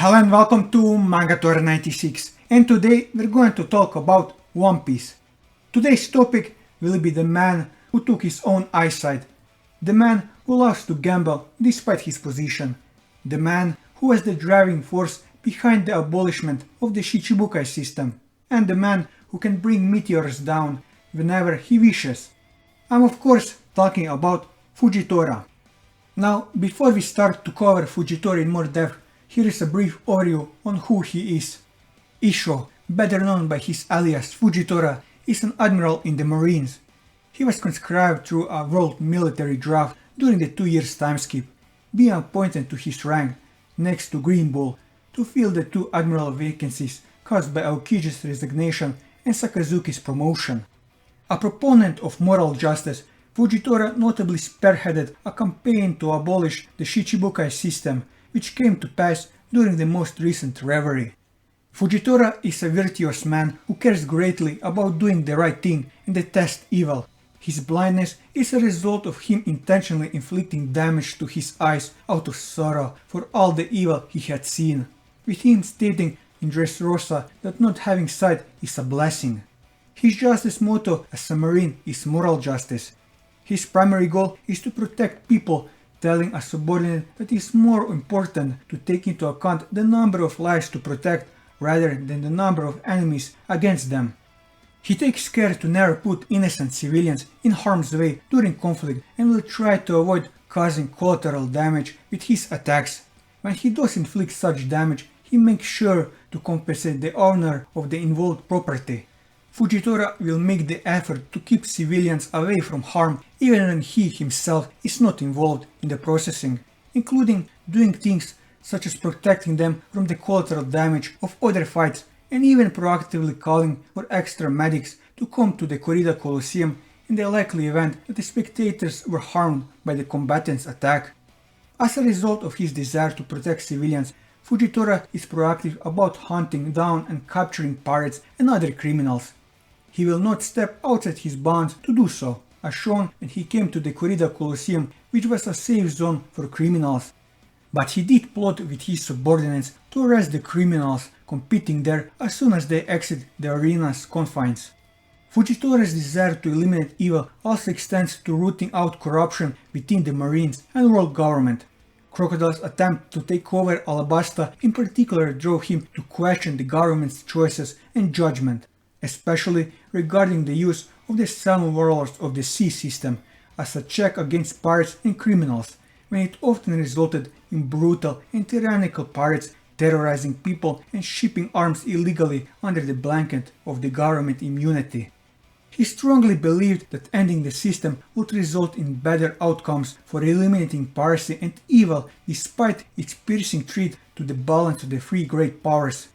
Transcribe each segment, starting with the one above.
Hello and welcome to Mangator 96, and today we're going to talk about One Piece. Today's topic will be the man who took his own eyesight, the man who loves to gamble despite his position, the man who was the driving force behind the abolishment of the Shichibukai system, and the man who can bring meteors down whenever he wishes. I'm of course talking about Fujitora. Now, before we start to cover Fujitora in more depth, here is a brief overview on who he is. Issho, better known by his alias Fujitora, is an admiral in the Marines. He was conscribed through a world military draft during the 2 years time skip, being appointed to his rank, next to Green Bull, to fill the 2 admiral vacancies caused by Aokiji's resignation and Sakazuki's promotion. A proponent of moral justice, Fujitora notably spearheaded a campaign to abolish the Shichibukai system, which came to pass during the most recent reverie. Fujitora is a virtuous man who cares greatly about doing the right thing and detests evil. His blindness is a result of him intentionally inflicting damage to his eyes out of sorrow for all the evil he had seen, with him stating in Dressrosa that not having sight is a blessing. His justice motto as a marine is moral justice. His primary goal is to protect people, telling a subordinate that it is more important to take into account the number of lives to protect rather than the number of enemies against them. He takes care to never put innocent civilians in harm's way during conflict and will try to avoid causing collateral damage with his attacks. When he does inflict such damage, he makes sure to compensate the owner of the involved property. Fujitora will make the effort to keep civilians away from harm even when he himself is not involved in the processing, including doing things such as protecting them from the collateral damage of other fights and even proactively calling for extra medics to come to the Corrida Colosseum in the likely event that the spectators were harmed by the combatants' attack. As a result of his desire to protect civilians, Fujitora is proactive about hunting down and capturing pirates and other criminals. He will not step outside his bounds to do so, as shown when he came to the Corrida Colosseum, which was a safe zone for criminals. But he did plot with his subordinates to arrest the criminals competing there as soon as they exit the arena's confines. Fujitora's desire to eliminate evil also extends to rooting out corruption within the Marines and world government. Crocodile's attempt to take over Alabasta in particular drove him to question the government's choices and judgment, especially regarding the use of the Seven Warlords of the Sea system as a check against pirates and criminals, when it often resulted in brutal and tyrannical pirates terrorizing people and shipping arms illegally under the blanket of the government immunity. He strongly believed that ending the system would result in better outcomes for eliminating piracy and evil despite its piercing threat to the balance of the three great powers.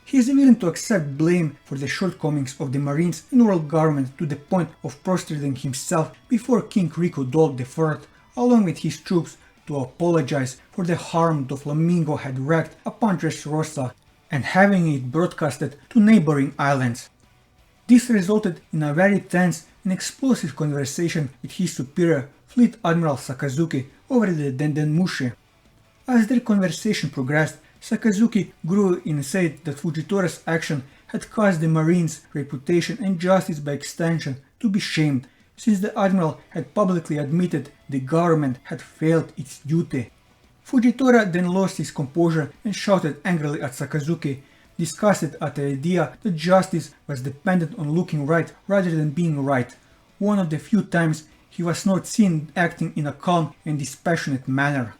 He is willing to accept blame for the shortcomings of the Marines and world government to the point of prostrating himself before King Rico Dog IV, along with his troops, to apologize for the harm Doflamingo had wreaked upon Dressrosa and having it broadcasted to neighboring islands. This resulted in a very tense and explosive conversation with his superior, Fleet Admiral Sakazuki, over the Dendenmushi. As their conversation progressed, Sakazuki grew inside that Fujitora's action had caused the Marines' reputation and justice by extension to be shamed, since the admiral had publicly admitted the government had failed its duty. Fujitora then lost his composure and shouted angrily at Sakazuki, disgusted at the idea that justice was dependent on looking right rather than being right, one of the few times he was not seen acting in a calm and dispassionate manner.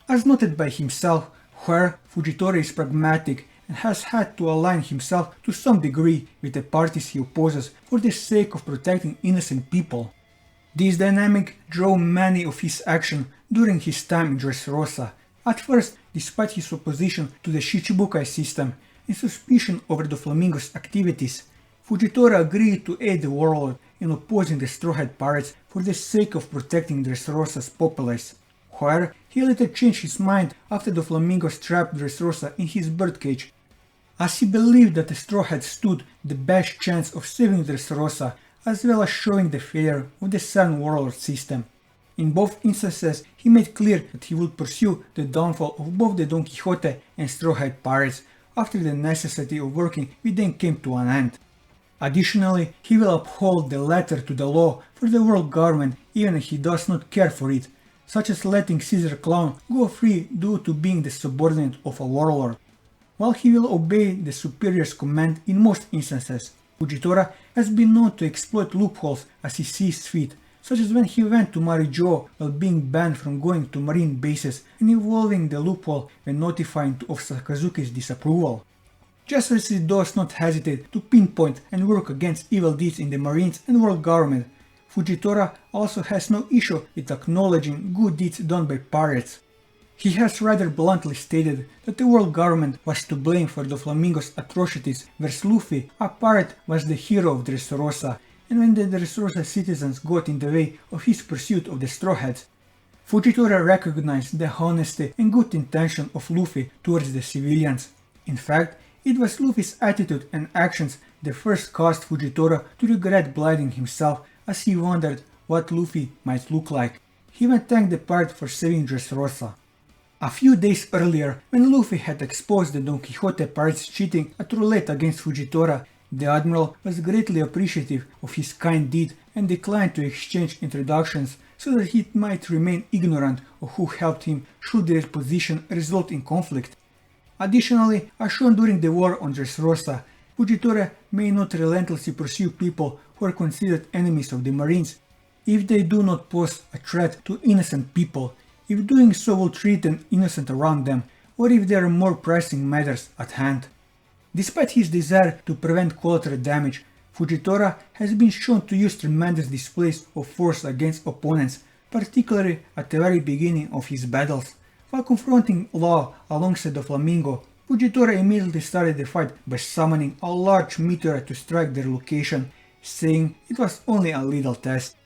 As noted by himself, where Fujitora is pragmatic and has had to align himself to some degree with the parties he opposes for the sake of protecting innocent people. This dynamic drove many of his actions during his time in Dressrosa, at first despite his opposition to the Shichibukai system and suspicion over Doflamingo's activities. Fujitora agreed to aid the warlord in opposing the Straw Hat Pirates for the sake of protecting Dressrosa's populace. However, he later changed his mind after Doflamingo trapped Dressrosa in his birdcage, as he believed that the Straw Hat stood the best chance of saving Dressrosa as well as showing the failure of the Seven Warlord system. In both instances, he made clear that he would pursue the downfall of both the Don Quixote and Straw Hat Pirates after the necessity of working with them came to an end. Additionally, he will uphold the latter to the law for the world government even if he does not care for it, such as letting Caesar Clown go free due to being the subordinate of a warlord. While he will obey the superior's command in most instances, Fujitora has been known to exploit loopholes as he sees fit, such as when he went to Marijo while being banned from going to marine bases and involving the loophole when notifying of Sakazuki's disapproval. Just as he does not hesitate to pinpoint and work against evil deeds in the marines and world government, Fujitora also has no issue with acknowledging good deeds done by pirates. He has rather bluntly stated that the world government was to blame for Doflamingo's atrocities, whereas Luffy, a pirate, was the hero of Dressrosa, and when the Dressrosa citizens got in the way of his pursuit of the Straw Hats, Fujitora recognized the honesty and good intention of Luffy towards the civilians. In fact, it was Luffy's attitude and actions that first caused Fujitora to regret blinding himself as he wondered what Luffy might look like. He even thanked the pirate for saving Dressrosa. A few days earlier, when Luffy had exposed the Don Quixote pirates cheating at roulette against Fujitora, the admiral was greatly appreciative of his kind deed and declined to exchange introductions so that he might remain ignorant of who helped him should their position result in conflict. Additionally, as shown during the war on Dressrosa, Fujitora may not relentlessly pursue people who are considered enemies of the Marines if they do not pose a threat to innocent people, if doing so will treat them innocent around them, or if there are more pressing matters at hand. Despite his desire to prevent collateral damage, Fujitora has been shown to use tremendous displays of force against opponents, particularly at the very beginning of his battles. While confronting Law alongside Doflamingo, Fujitora immediately started the fight by summoning a large meteor to strike their location, saying it was only a little test.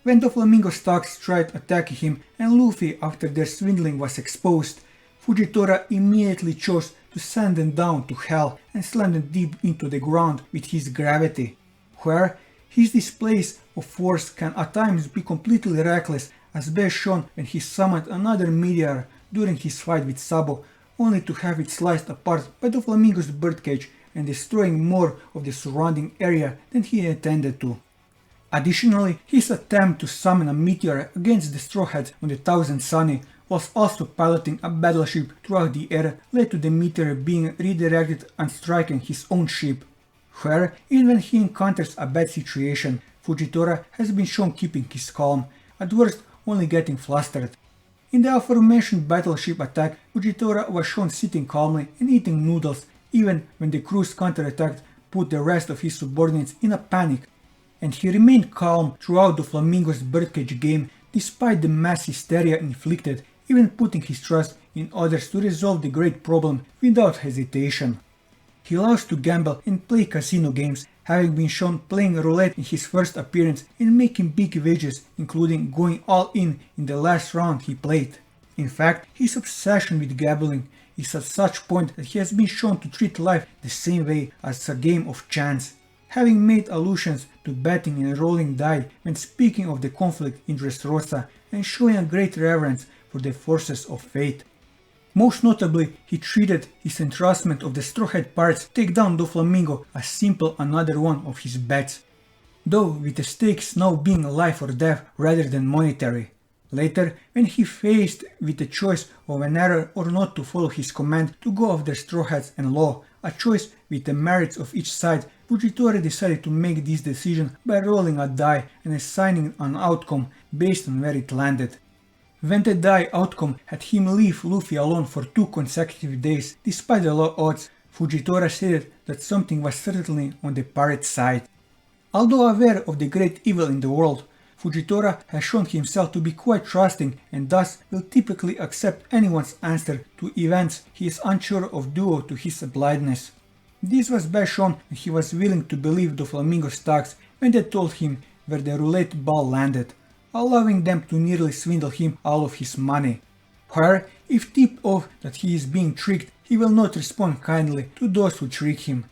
When Doflamingo's thugs tried attacking him and Luffy after their swindling was exposed, Fujitora immediately chose to send them down to hell and slam them deep into the ground with his gravity, where his displays of force can at times be completely reckless, as best shown when he summoned another meteor during his fight with Sabo, only to have it sliced apart by Doflamingo's birdcage and destroying more of the surrounding area than he intended to. Additionally, his attempt to summon a meteor against the Straw Hats on the Thousand Sunny, whilst also piloting a battleship throughout the air, led to the meteor being redirected and striking his own ship, where even when he encounters a bad situation, Fujitora has been shown keeping his calm, at worst only getting flustered. In the aforementioned battleship attack, Fujitora was shown sitting calmly and eating noodles, even when the crew's counterattack put the rest of his subordinates in a panic, and he remained calm throughout Doflamingo's birdcage game despite the mass hysteria inflicted, even putting his trust in others to resolve the great problem without hesitation. He loves to gamble and play casino games, having been shown playing roulette in his first appearance and making big wagers, including going all in the last round he played. In fact, his obsession with gambling is at such point that he has been shown to treat life the same way as a game of chance, having made allusions to betting and rolling die when speaking of the conflict in Dressrosa and showing a great reverence for the forces of fate. Most notably, he treated his entrustment of the Straw Hat Pirates to take down Doflamingo as simple another one of his bets, though with the stakes now being life or death rather than monetary. Later, when he faced with the choice of whether or not to follow his command to go after Straw Hats and Law, a choice with the merits of each side, Fujitora decided to make this decision by rolling a die and assigning an outcome based on where it landed. When the die outcome had him leave Luffy alone for 2 consecutive days, despite the low odds, Fujitora stated that something was certainly on the pirate side. Although aware of the great evil in the world, Fujitora has shown himself to be quite trusting and thus will typically accept anyone's answer to events he is unsure of due to his blindness. This was best shown when he was willing to believe Doflamingo's thugs when they told him where the roulette ball landed, allowing them to nearly swindle him out of his money. Where, if tipped off that he is being tricked, he will not respond kindly to those who trick him.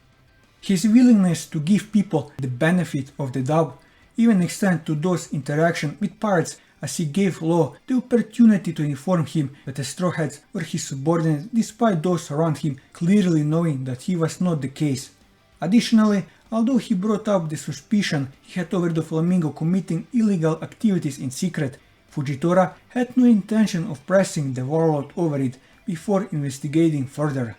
His willingness to give people the benefit of the doubt even extends to those interactions with pirates as he gave Law the opportunity to inform him that the Straw Hats were his subordinates despite those around him clearly knowing that he was not the case. Additionally, although he brought up the suspicion he had over Doflamingo committing illegal activities in secret, Fujitora had no intention of pressing the warlord over it before investigating further.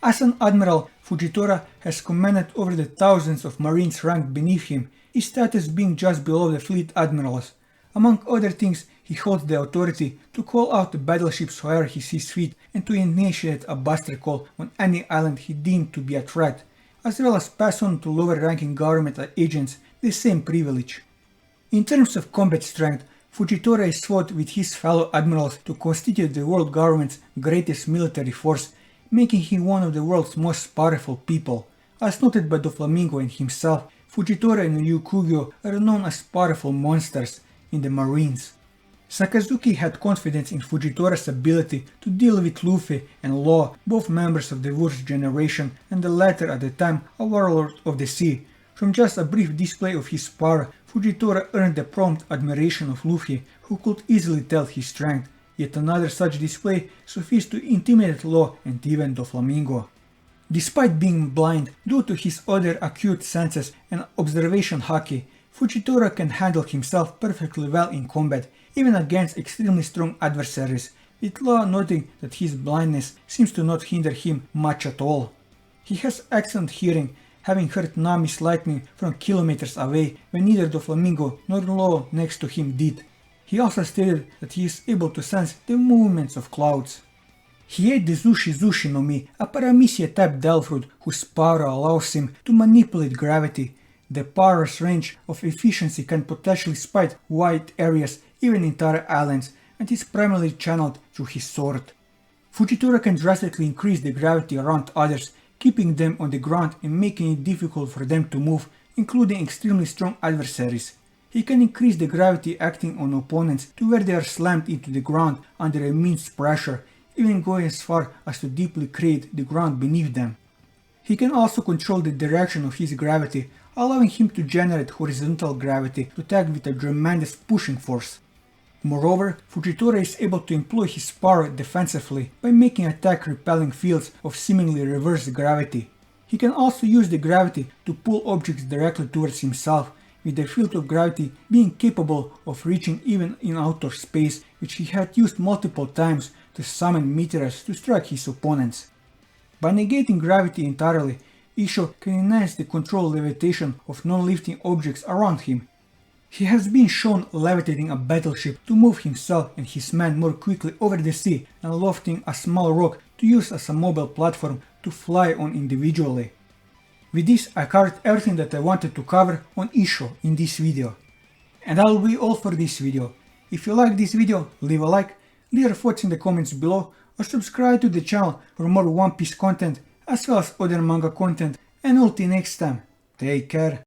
As an admiral, Fujitora has commanded over the thousands of marines ranked beneath him, his status being just below the fleet admirals. Among other things, he holds the authority to call out the battleships wherever he sees fit and to initiate a buster call on any island he deemed to be a threat, as well as pass on to lower-ranking government agents the same privilege. In terms of combat strength, Fujitora is thought with his fellow admirals to constitute the world government's greatest military force, making him one of the world's most powerful people. As noted by Doflamingo and himself, Fujitora and Ryukugyo are known as powerful monsters in the Marines. Sakazuki had confidence in Fujitora's ability to deal with Luffy and Law, both members of the worst generation and the latter at the time a warlord of the sea. From just a brief display of his power, Fujitora earned the prompt admiration of Luffy, who could easily tell his strength. Yet another such display sufficed to intimidate Law and even Doflamingo. Despite being blind due to his other acute senses and observation haki, Fujitora can handle himself perfectly well in combat, even against extremely strong adversaries, with Law noting that his blindness seems to not hinder him much at all. He has excellent hearing, having heard Nami's lightning from kilometers away when neither Doflamingo nor Law next to him did. He also stated that he is able to sense the movements of clouds. He ate the Zushi no Mi, a Paramecia type Delfruit whose power allows him to manipulate gravity. The power's range of efficiency can potentially spite wide areas, even entire islands, and is primarily channeled through his sword. Fujitora can drastically increase the gravity around others, keeping them on the ground and making it difficult for them to move, including extremely strong adversaries. He can increase the gravity acting on opponents to where they are slammed into the ground under immense pressure, even going as far as to deeply create the ground beneath them. He can also control the direction of his gravity, allowing him to generate horizontal gravity to tag with a tremendous pushing force. Moreover, Fujitora is able to employ his power defensively by making attack-repelling fields of seemingly reverse gravity. He can also use the gravity to pull objects directly towards himself, with the field of gravity being capable of reaching even in outer space, which he had used multiple times to summon meteors to strike his opponents. By negating gravity entirely, Issho can enhance the controlled levitation of non-lifting objects around him. He has been shown levitating a battleship to move himself and his men more quickly over the sea and lofting a small rock to use as a mobile platform to fly on individually. With this, I covered everything that I wanted to cover on Issho in this video. And that will be all for this video. If you like this video, leave a like, leave your thoughts in the comments below, or subscribe to the channel for more One Piece content as well as other manga content, and until next time, take care.